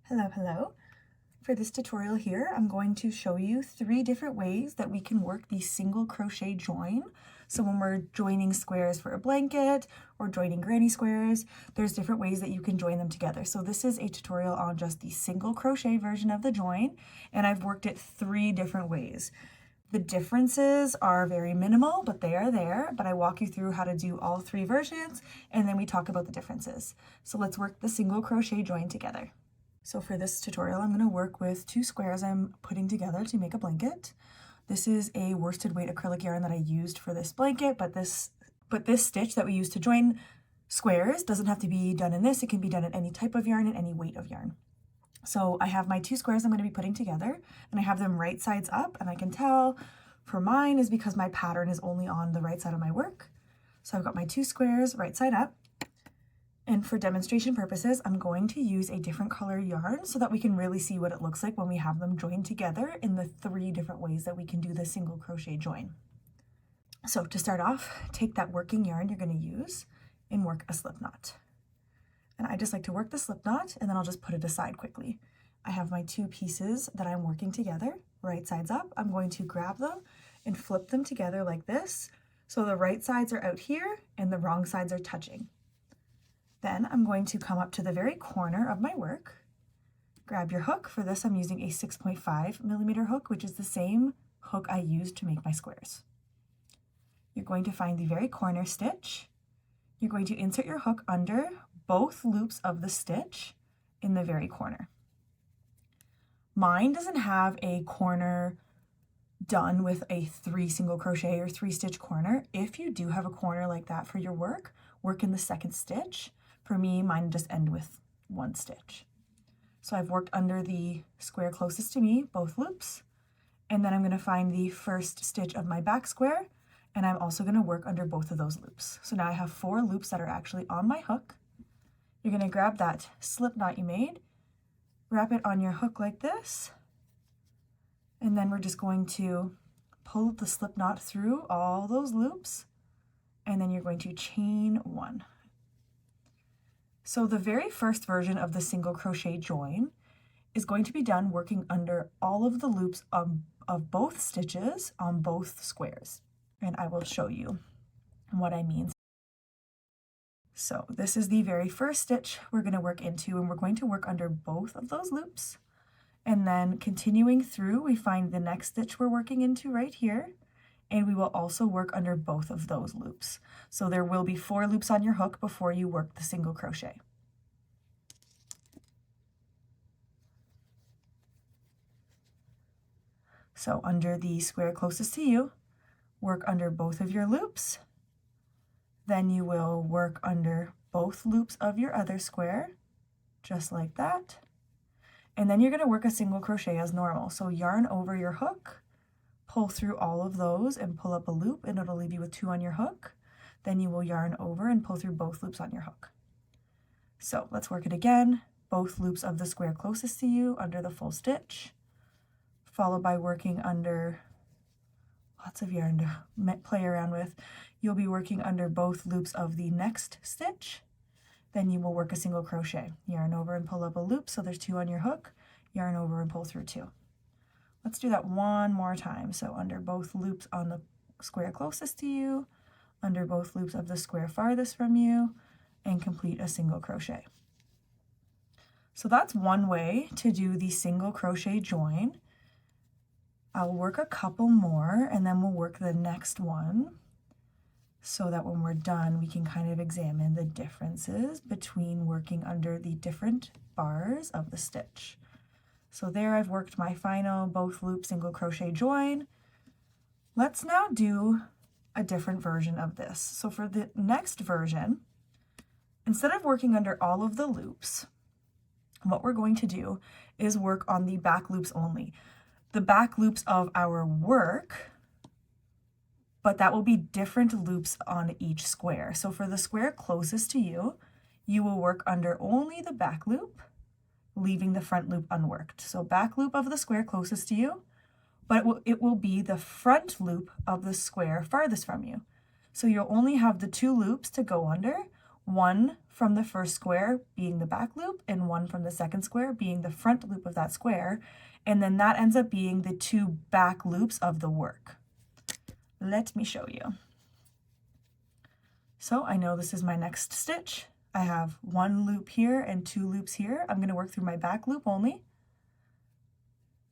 Hello, hello. For this tutorial here, I'm going to show you 3 different ways that we can work the single crochet join. So when we're joining squares for a blanket or joining granny squares, there's different ways that you can join them together. So this is a tutorial on just the single crochet version of the join, and I've worked it 3 different ways. The differences are very minimal, but they are there, but I walk you through how to do all 3 versions, and then we talk about the differences. So let's work the single crochet join together. So for this tutorial, I'm going to work with 2 squares I'm putting together to make a blanket. This is a worsted weight acrylic yarn that I used for this blanket, but this stitch that we use to join squares doesn't have to be done in this. It can be done in any type of yarn and any weight of yarn. So I have my 2 squares I'm going to be putting together, and I have them right sides up, and I can tell for mine is because my pattern is only on the right side of my work. So I've got my 2 squares right side up. And for demonstration purposes, I'm going to use a different color yarn so that we can really see what it looks like when we have them joined together in the 3 different ways that we can do the single crochet join. So to start off, take that working yarn you're going to use and work a slip knot. And I just like to work the slip knot, and then I'll just put it aside quickly. I have my 2 pieces that I'm working together, right sides up. I'm going to grab them and flip them together like this. So the right sides are out here and the wrong sides are touching. Then I'm going to come up to the very corner of my work, grab your hook. For this, I'm using a 6.5mm hook, which is the same hook I used to make my squares. You're going to find the very corner stitch. You're going to insert your hook under both loops of the stitch in the very corner. Mine doesn't have a corner done with a 3 single crochet or 3 stitch corner. If you do have a corner like that for your work, work in the 2nd stitch. For me, mine just end with 1 stitch. So I've worked under the square closest to me, both loops, and then I'm going to find the 1st stitch of my back square, and I'm also going to work under both of those loops. So now I have 4 loops that are actually on my hook. You're going to grab that slip knot you made, wrap it on your hook like this, and then we're just going to pull the slip knot through all those loops, and then you're going to chain 1. So the very first version of the single crochet join is going to be done working under all of the loops of both stitches on both squares. And I will show you what I mean. So this is the very first stitch we're going to work into, and we're going to work under both of those loops. And then continuing through, we find the next stitch we're working into right here. And we will also work under both of those loops. So there will be 4 loops on your hook before you work the single crochet. So under the square closest to you, work under both of your loops. Then you will work under both loops of your other square, just like that. And then you're going to work a single crochet as normal. So yarn over your hook, pull through all of those and pull up a loop, and it'll leave you with 2 on your hook. Then you will yarn over and pull through both loops on your hook. So let's work it again. Both loops of the square closest to you under the full stitch, followed by working under lots of yarn to play around with. You'll be working under both loops of the next stitch. Then you will work a single crochet. Yarn over and pull up a loop, so there's 2 on your hook. Yarn over and pull through 2. Let's do that one more time. So under both loops on the square closest to you, under both loops of the square farthest from you, and complete a single crochet. So that's one way to do the single crochet join. I'll work a couple more, and then we'll work the next one so that when we're done, we can kind of examine the differences between working under the different bars of the stitch. So there I've worked my final both loop single crochet join. Let's now do a different version of this. So for the next version, instead of working under all of the loops, what we're going to do is work on the back loops only. The back loops of our work, but that will be different loops on each square. So for the square closest to you, you will work under only the back loop, leaving the front loop unworked. So back loop of the square closest to you, but it will be the front loop of the square farthest from you. So you'll only have the 2 loops to go under, one from the first square being the back loop and one from the second square being the front loop of that square, and then that ends up being the 2 back loops of the work. Let me show you. So I know this is my next stitch. I have 1 loop here and 2 loops here. I'm going to work through my back loop only.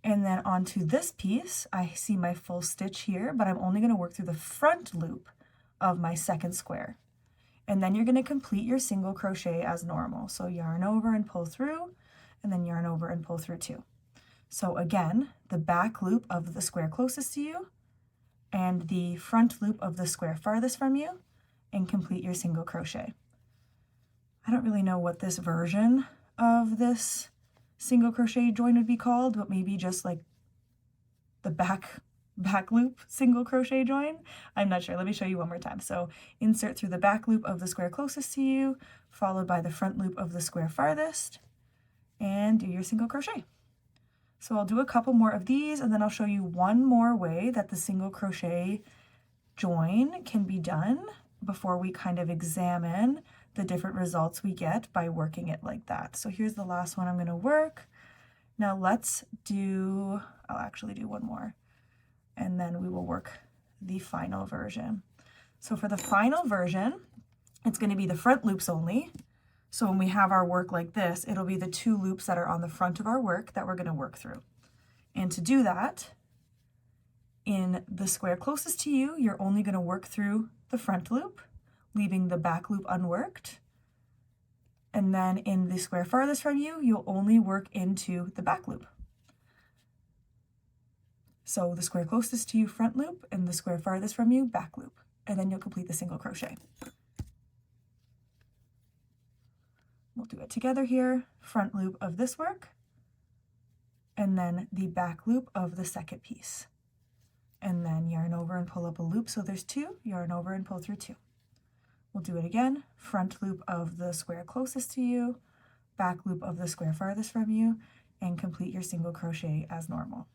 And then onto this piece, I see my full stitch here, but I'm only going to work through the front loop of my second square. And then you're going to complete your single crochet as normal. So yarn over and pull through, and then yarn over and pull through 2. So again, the back loop of the square closest to you and the front loop of the square farthest from you, and complete your single crochet. I don't really know what this version of this single crochet join would be called, but maybe just like the back loop single crochet join. I'm not sure. Let me show you one more time. So insert through the back loop of the square closest to you, followed by the front loop of the square farthest, and do your single crochet. So I'll do a couple more of these, and then I'll show you one more way that the single crochet join can be done before we kind of examine the different results we get by working it like that. So here's the last one I'm going to work. Now I'll actually do one more, and then we will work the final version. So for the final version, it's going to be the front loops only. So when we have our work like this, it'll be the 2 loops that are on the front of our work that we're going to work through. And to do that, in the square closest to you, you're only going to work through the front loop, leaving the back loop unworked. And then in the square farthest from you, you'll only work into the back loop. So the square closest to you, front loop, and the square farthest from you, back loop. And then you'll complete the single crochet. We'll do it together here. Front loop of this work, and then the back loop of the second piece. And then yarn over and pull up a loop. So there's 2, yarn over and pull through 2. We'll do it again. Front loop of the square closest to you, back loop of the square farthest from you, and complete your single crochet as normal.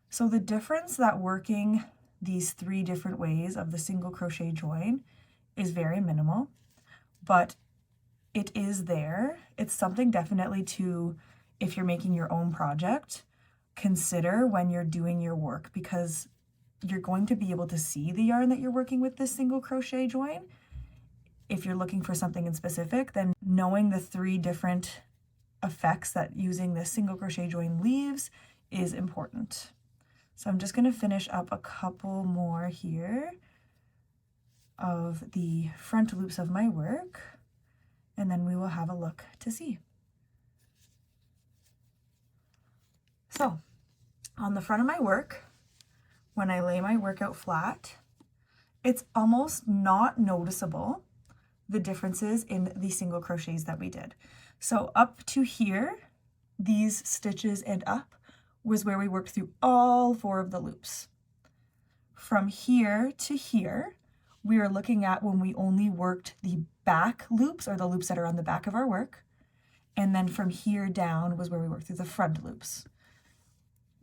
So the difference that working these 3 different ways of the single crochet join is very minimal, but it is there. It's something definitely to, if you're making your own project, consider when you're doing your work, because you're going to be able to see the yarn that you're working with this single crochet join. If you're looking for something in specific, then knowing the 3 different effects that using this single crochet join leaves is important. So I'm just going to finish up a couple more here of the front loops of my work, and then we will have a look to see. So on the front of my work, when I lay my work out flat, it's almost not noticeable the differences in the single crochets that we did. So up to here, these stitches and up was where we worked through all 4 of the loops. From here to here, we are looking at when we only worked the back loops, or the loops that are on the back of our work. And then from here down was where we worked through the front loops.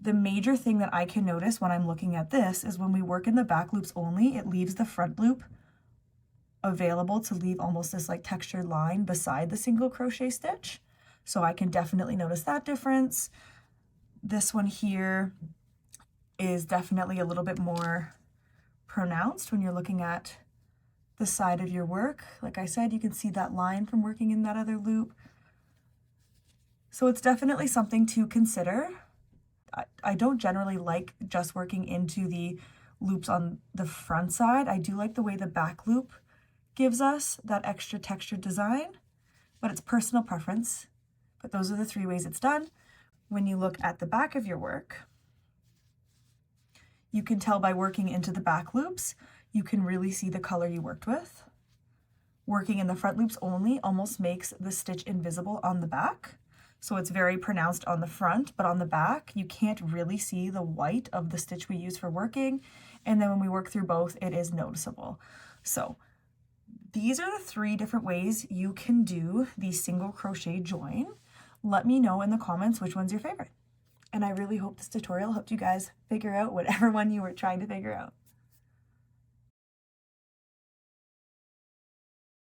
The major thing that I can notice when I'm looking at this is when we work in the back loops only, it leaves the front loop available to leave almost this like textured line beside the single crochet stitch. So I can definitely notice that difference. This one here is definitely a little bit more pronounced when you're looking at the side of your work. Like I said, you can see that line from working in that other loop. So it's definitely something to consider. I don't generally like just working into the loops on the front side. I do like the way the back loop gives us that extra textured design, but it's personal preference. But those are the 3 ways it's done. When you look at the back of your work, you can tell by working into the back loops, you can really see the color you worked with. Working in the front loops only almost makes the stitch invisible on the back. So it's very pronounced on the front, but on the back, you can't really see the white of the stitch we use for working. And then when we work through both, it is noticeable. So these are the 3 different ways you can do the single crochet join. Let me know in the comments which one's your favorite. And I really hope this tutorial helped you guys figure out whatever one you were trying to figure out.